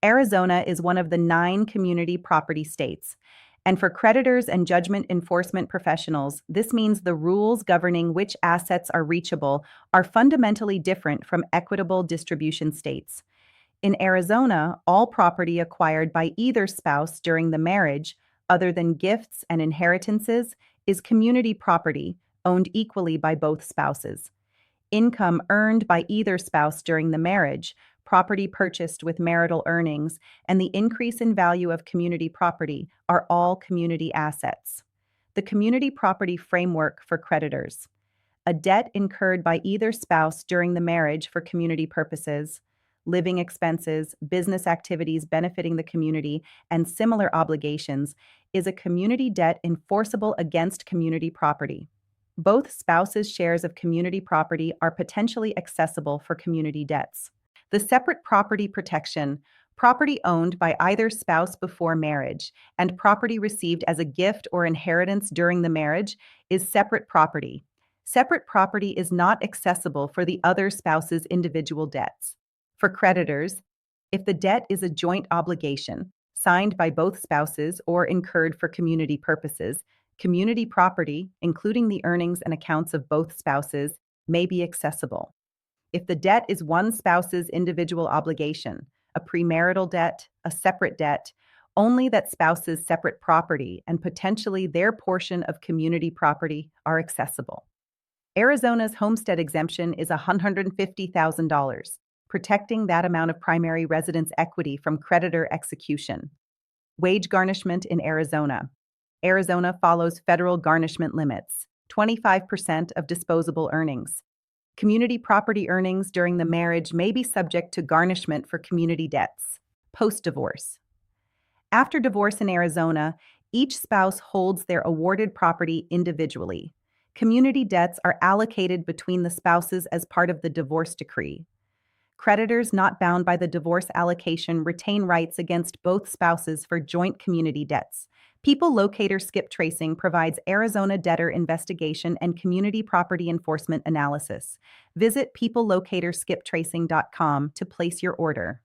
Arizona is one of the 9 community property states. And for creditors and judgment enforcement professionals, this means the rules governing which assets are reachable are fundamentally different from equitable distribution states. In Arizona, all property acquired by either spouse during the marriage, other than gifts and inheritances, is community property, owned equally by both spouses. Income earned by either spouse during the marriage, property purchased with marital earnings, and the increase in value of community property are all community assets. The community property framework for creditors. A debt incurred by either spouse during the marriage for community purposes, living expenses, business activities benefiting the community, and similar obligations is a community debt enforceable against community property. Both spouses' shares of community property are potentially accessible for community debts. The separate property protection, property owned by either spouse before marriage, and property received as a gift or inheritance during the marriage is separate property. Separate property is not accessible for the other spouse's individual debts. For creditors, if the debt is a joint obligation, signed by both spouses or incurred for community purposes, community property, including the earnings and accounts of both spouses, may be accessible. If the debt is one spouse's individual obligation, a premarital debt, a separate debt, only that spouse's separate property and potentially their portion of community property are accessible. Arizona's homestead exemption is $150,000, protecting that amount of primary residence equity from creditor execution. Wage garnishment in Arizona. Arizona follows federal garnishment limits, 25% of disposable earnings. Community property earnings during the marriage may be subject to garnishment for community debts. Post-divorce. After divorce in Arizona, each spouse holds their awarded property individually. Community debts are allocated between the spouses as part of the divorce decree. Creditors not bound by the divorce allocation retain rights against both spouses for joint community debts. People Locator skip tracing provides Arizona debtor investigation and community property enforcement analysis. Visit peoplelocatorskiptracing.com to place your order.